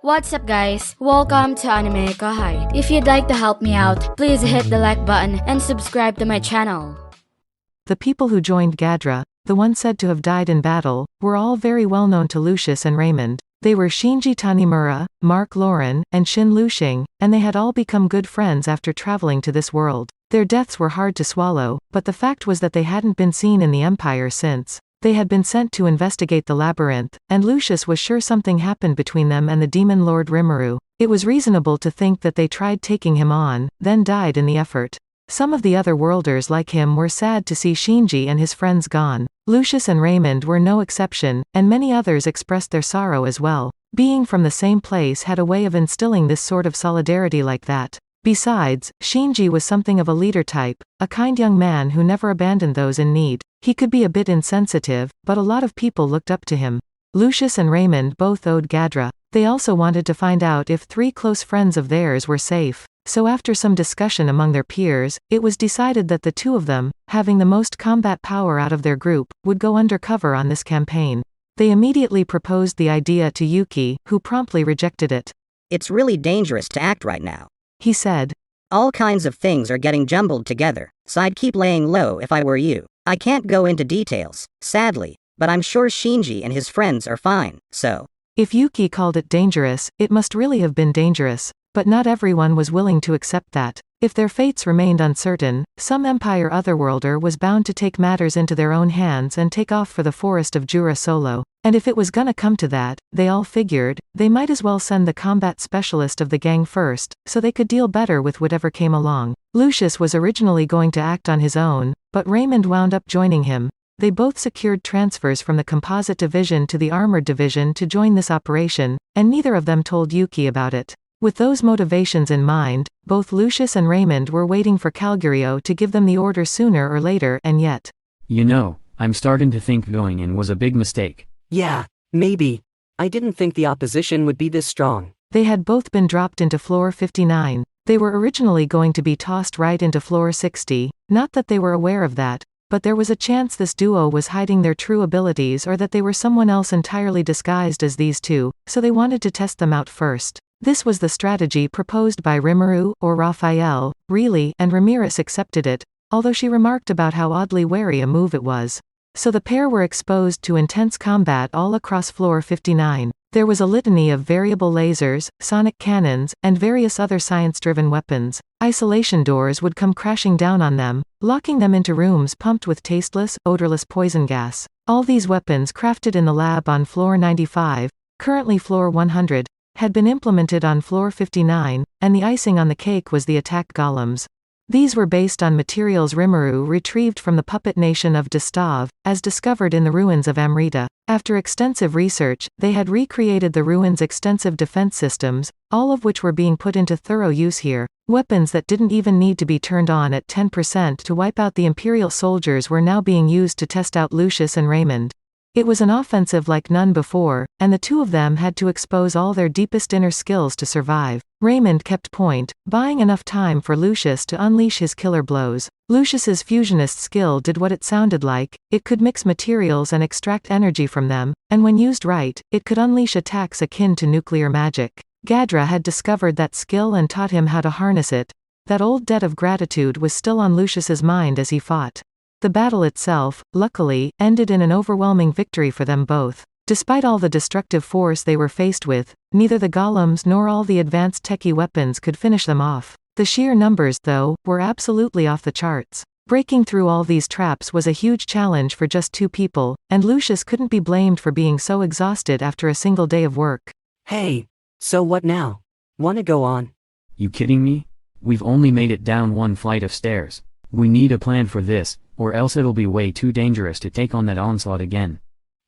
What's up guys? Welcome to AnimeKouhai. If you'd like to help me out, please hit the like button and subscribe to my channel. The people who joined Gadra, the one said to have died in battle, were all very well known to Lucius and Raymond. They were Shinji Tanimura, Mark Lauren, and Shin Luxing, and they had all become good friends after traveling to this world. Their deaths were hard to swallow, but the fact was that they hadn't been seen in the Empire since. They had been sent to investigate the labyrinth, and Lucius was sure something happened between them and the demon lord Rimuru. It was reasonable to think that they tried taking him on, then died in the effort. Some of the other worlders like him were sad to see Shinji and his friends gone. Lucius and Raymond were no exception, and many others expressed their sorrow as well. Being from the same place had a way of instilling this sort of solidarity like that. Besides, Shinji was something of a leader type, a kind young man who never abandoned those in need. He could be a bit insensitive, but a lot of people looked up to him. Lucius and Raymond both owed Gadra. They also wanted to find out if 3 close friends of theirs were safe. So after some discussion among their peers, it was decided that the 2 of them, having the most combat power out of their group, would go undercover on this campaign. They immediately proposed the idea to Yuki, who promptly rejected it. "It's really dangerous to act right now," he said. "All kinds of things are getting jumbled together, so I'd keep laying low if I were you. I can't go into details, sadly, but I'm sure Shinji and his friends are fine, so." If Yuki called it dangerous, it must really have been dangerous. But not everyone was willing to accept that. If their fates remained uncertain, some Empire Otherworlder was bound to take matters into their own hands and take off for the forest of Jura solo. And if it was gonna come to that, they all figured, they might as well send the combat specialist of the gang first, so they could deal better with whatever came along. Lucius was originally going to act on his own, but Raymond wound up joining him. They both secured transfers from the Composite Division to the Armored Division to join this operation, and neither of them told Yuki about it. With those motivations in mind, both Lucius and Raymond were waiting for Calgario to give them the order sooner or later, and yet. You know, I'm starting to think going in was a big mistake. Yeah, maybe. I didn't think the opposition would be this strong. They had both been dropped into floor 59. They were originally going to be tossed right into floor 60, not that they were aware of that, but there was a chance this duo was hiding their true abilities or that they were someone else entirely disguised as these 2, so they wanted to test them out first. This was the strategy proposed by Rimuru, or Raphael, really, and Ramirez accepted it, although she remarked about how oddly wary a move it was. So the pair were exposed to intense combat all across floor 59. There was a litany of variable lasers, sonic cannons, and various other science-driven weapons. Isolation doors would come crashing down on them, locking them into rooms pumped with tasteless, odorless poison gas. All these weapons crafted in the lab on floor 95, currently floor 100, had been implemented on floor 59, and the icing on the cake was the attack golems. These were based on materials Rimuru retrieved from the puppet nation of Destav, as discovered in the ruins of Amrita. After extensive research, they had recreated the ruins' extensive defense systems, all of which were being put into thorough use here. Weapons that didn't even need to be turned on at 10% to wipe out the Imperial soldiers were now being used to test out Lucius and Raymond. It was an offensive like none before, and the 2 of them had to expose all their deepest inner skills to survive. Raymond kept point, buying enough time for Lucius to unleash his killer blows. Lucius's fusionist skill did what it sounded like: it could mix materials and extract energy from them, and when used right, it could unleash attacks akin to nuclear magic. Gadra had discovered that skill and taught him how to harness it. That old debt of gratitude was still on Lucius's mind as he fought. The battle itself, luckily, ended in an overwhelming victory for them both. Despite all the destructive force they were faced with, neither the golems nor all the advanced techie weapons could finish them off. The sheer numbers, though, were absolutely off the charts. Breaking through all these traps was a huge challenge for just 2 people, and Lucius couldn't be blamed for being so exhausted after a single day of work. Hey, so what now? Wanna go on? You kidding me? We've only made it down 1 flight of stairs. We need a plan for this, or else it'll be way too dangerous to take on that onslaught again.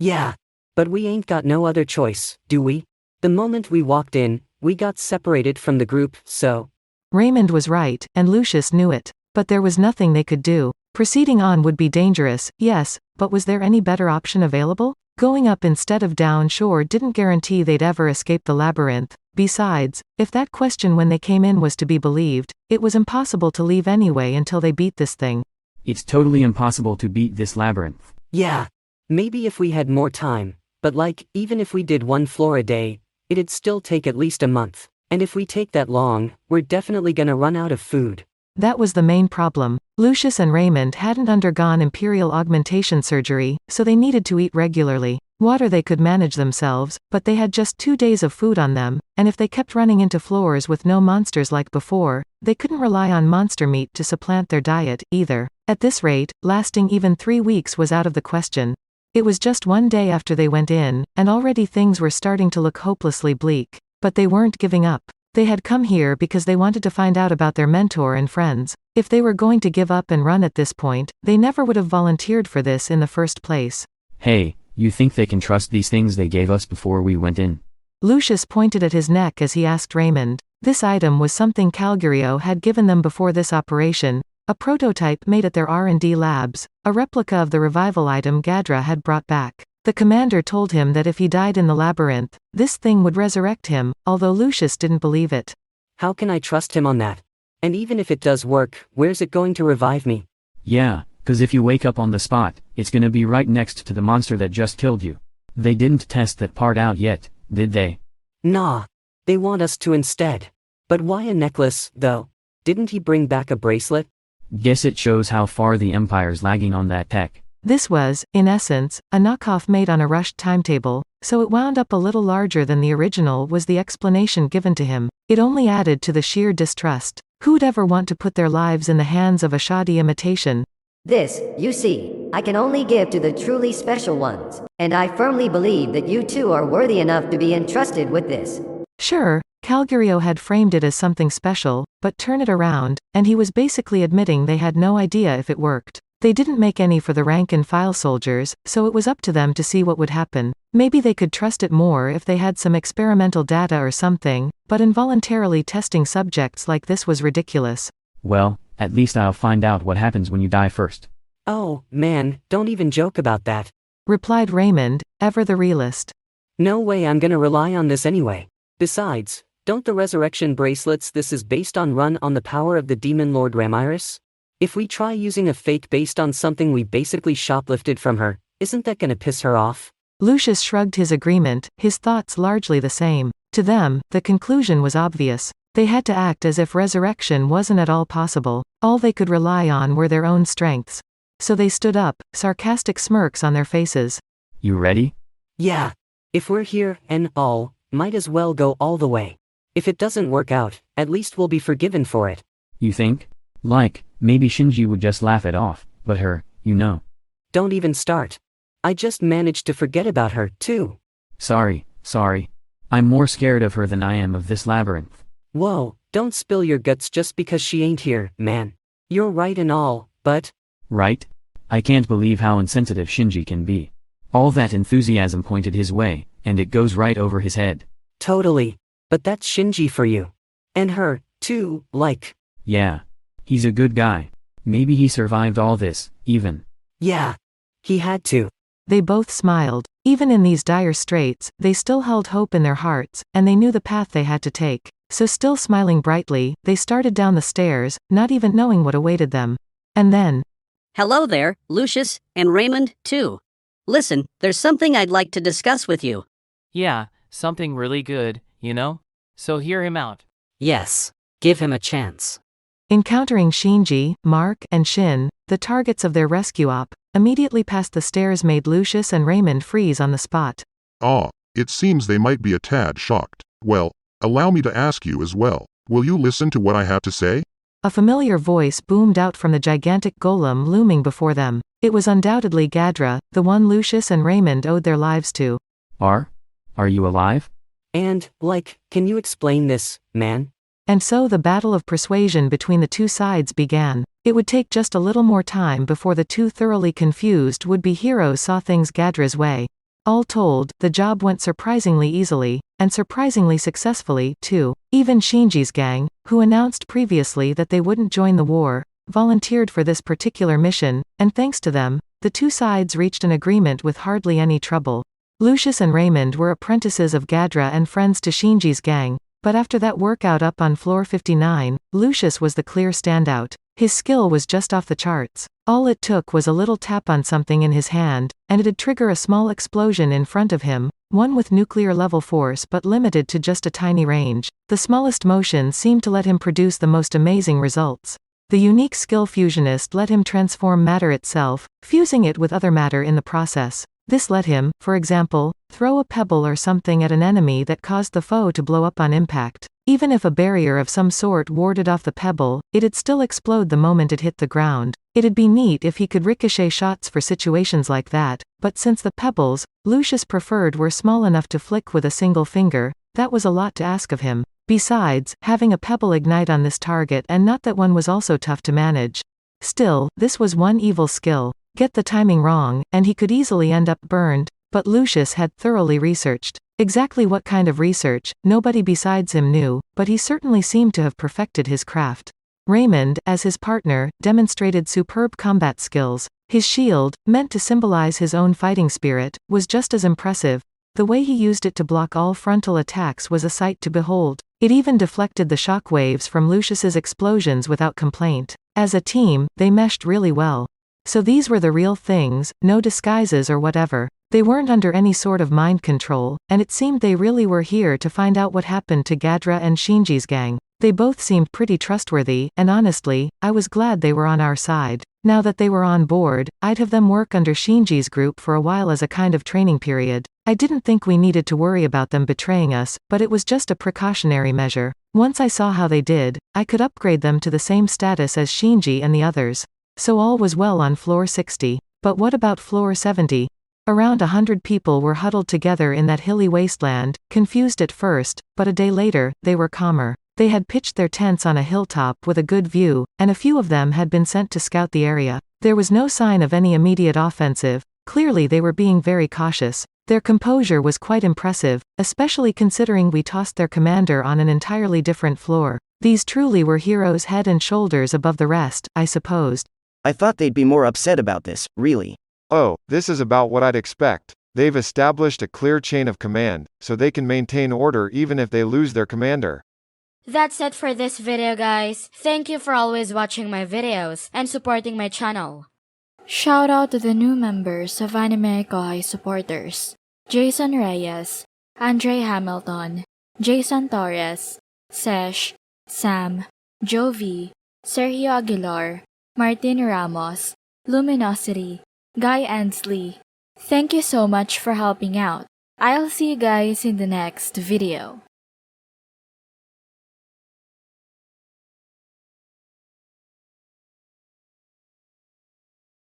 Yeah, but we ain't got no other choice, do we? The moment we walked in, we got separated from the group, so. Raymond was right, and Lucius knew it. But there was nothing they could do. Proceeding on would be dangerous, yes, but was there any better option available? Going up instead of down sure didn't guarantee they'd ever escape the labyrinth. Besides, if that question when they came in was to be believed, it was impossible to leave anyway until they beat this thing. It's totally impossible to beat this labyrinth. Yeah, maybe if we had more time, but like, even if we did 1 floor a day, It'd still take at least a month. And if we take that long, we're definitely gonna run out of food. That was the main problem. Lucius and Raymond hadn't undergone imperial augmentation surgery, so they needed to eat regularly. Water they could manage themselves, but they had just 2 days of food on them, and if they kept running into floors with no monsters like before, they couldn't rely on monster meat to supplant their diet, either. At this rate, lasting even 3 weeks was out of the question. It was just 1 day after they went in, and already things were starting to look hopelessly bleak. But they weren't giving up. They had come here because they wanted to find out about their mentor and friends. If they were going to give up and run at this point, they never would have volunteered for this in the first place. Hey, you think they can trust these things they gave us before we went in? Lucius pointed at his neck as he asked Raymond. This item was something Calgario had given them before this operation, a prototype made at their R&D labs, a replica of the revival item Gadra had brought back. The commander told him that if he died in the labyrinth, this thing would resurrect him, although Lucius didn't believe it. How can I trust him on that? And even if it does work, where's it going to revive me? Yeah, 'cause if you wake up on the spot, it's gonna be right next to the monster that just killed you. They didn't test that part out yet, did they? Nah. They want us to instead. But why a necklace, though? Didn't he bring back a bracelet? Guess it shows how far the Empire's lagging on that tech. This was, in essence, a knockoff made on a rushed timetable, so it wound up a little larger than the original was the explanation given to him. It only added to the sheer distrust. Who'd ever want to put their lives in the hands of a shoddy imitation? This, you see, I can only give to the truly special ones, and I firmly believe that you two are worthy enough to be entrusted with this. Sure, Calgario had framed it as something special, but turn it around, and he was basically admitting they had no idea if it worked. They didn't make any for the rank-and-file soldiers, so it was up to them to see what would happen. Maybe they could trust it more if they had some experimental data or something, but involuntarily testing subjects like this was ridiculous. Well, at least I'll find out what happens when you die first. Oh, man, don't even joke about that. Replied Raymond, ever the realist. No way I'm gonna rely on this anyway. Besides, don't the resurrection bracelets this is based on run on the power of the demon lord Ramiris? If we try using a fake based on something we basically shoplifted from her, isn't that gonna piss her off? Lucius shrugged his agreement, his thoughts largely the same. To them, the conclusion was obvious. They had to act as if resurrection wasn't at all possible. All they could rely on were their own strengths. So they stood up, sarcastic smirks on their faces. You ready? Yeah. If we're here, and all, might as well go all the way. If it doesn't work out, at least we'll be forgiven for it. You think? Like, maybe Shinji would just laugh it off, but her, you know. Don't even start. I just managed to forget about her, too. Sorry. I'm more scared of her than I am of this labyrinth. Whoa, don't spill your guts just because she ain't here, man. You're right and all, but... Right? I can't believe how insensitive Shinji can be. All that enthusiasm pointed his way, and it goes right over his head. Totally. But that's Shinji for you. And her, too, like... Yeah. He's a good guy. Maybe he survived all this, even. Yeah. He had to. They both smiled. Even in these dire straits, they still held hope in their hearts, and they knew the path they had to take. So still smiling brightly, they started down the stairs, not even knowing what awaited them. And then... Hello there, Lucius, and Raymond, too. Listen, there's something I'd like to discuss with you. Yeah, something really good, you know? So hear him out. Yes. Give him a chance. Encountering Shinji, Mark, and Shin, the targets of their rescue op, immediately past the stairs made Lucius and Raymond freeze on the spot. Ah, it seems they might be a tad shocked. Well, allow me to ask you as well. Will you listen to what I have to say? A familiar voice boomed out from the gigantic golem looming before them. It was undoubtedly Gadra, the one Lucius and Raymond owed their lives to. Are you alive? And, like, can you explain this, man? And so the battle of persuasion between the two sides began. It would take just a little more time before the two thoroughly confused would-be heroes saw things Gadra's way. All told, the job went surprisingly easily, and surprisingly successfully, too. Even Shinji's gang, who announced previously that they wouldn't join the war, volunteered for this particular mission, and thanks to them, the two sides reached an agreement with hardly any trouble. Lucius and Raymond were apprentices of Gadra and friends to Shinji's gang, but after that workout up on floor 59, Lucius was the clear standout. His skill was just off the charts. All it took was a little tap on something in his hand, and it'd trigger a small explosion in front of him, one with nuclear-level force but limited to just a tiny range. The smallest motion seemed to let him produce the most amazing results. The unique skill fusionist let him transform matter itself, fusing it with other matter in the process. This let him, for example, throw a pebble or something at an enemy that caused the foe to blow up on impact. Even if a barrier of some sort warded off the pebble, it'd still explode the moment it hit the ground. It'd be neat if he could ricochet shots for situations like that, but since the pebbles, Lucius preferred were small enough to flick with a single finger, that was a lot to ask of him. Besides, having a pebble ignite on this target and not that one was also tough to manage. Still, this was one evil skill. Get the timing wrong, and he could easily end up burned, but Lucius had thoroughly researched. Exactly what kind of research, nobody besides him knew, but he certainly seemed to have perfected his craft. Raymond, as his partner, demonstrated superb combat skills. His shield, meant to symbolize his own fighting spirit, was just as impressive. The way he used it to block all frontal attacks was a sight to behold. It even deflected the shock waves from Lucius's explosions without complaint. As a team, they meshed really well. So these were the real things, no disguises or whatever. They weren't under any sort of mind control, and it seemed they really were here to find out what happened to Gadra and Shinji's gang. They both seemed pretty trustworthy, and honestly, I was glad they were on our side. Now that they were on board, I'd have them work under Shinji's group for a while as a kind of training period. I didn't think we needed to worry about them betraying us, but it was just a precautionary measure. Once I saw how they did, I could upgrade them to the same status as Shinji and the others. So all was well on floor 60. But what about floor 70? Around 100 people were huddled together in that hilly wasteland, confused at first, but a day later, they were calmer. They had pitched their tents on a hilltop with a good view, and a few of them had been sent to scout the area. There was no sign of any immediate offensive. Clearly they were being very cautious. Their composure was quite impressive, especially considering we tossed their commander on an entirely different floor. These truly were heroes head and shoulders above the rest, I supposed. I thought they'd be more upset about this, really. Oh, this is about what I'd expect. They've established a clear chain of command, so they can maintain order even if they lose their commander. That's it for this video, guys. Thank you for always watching my videos and supporting my channel. Shout out to the new members of AnimeKouhai supporters: Jason Reyes, Andre Hamilton, Jason Torres, Sesh, Sam, Jovi, Sergio Aguilar, Martin Ramos, Luminosity, Guy Ansley. Thank you so much for helping out. I'll see you guys in the next video.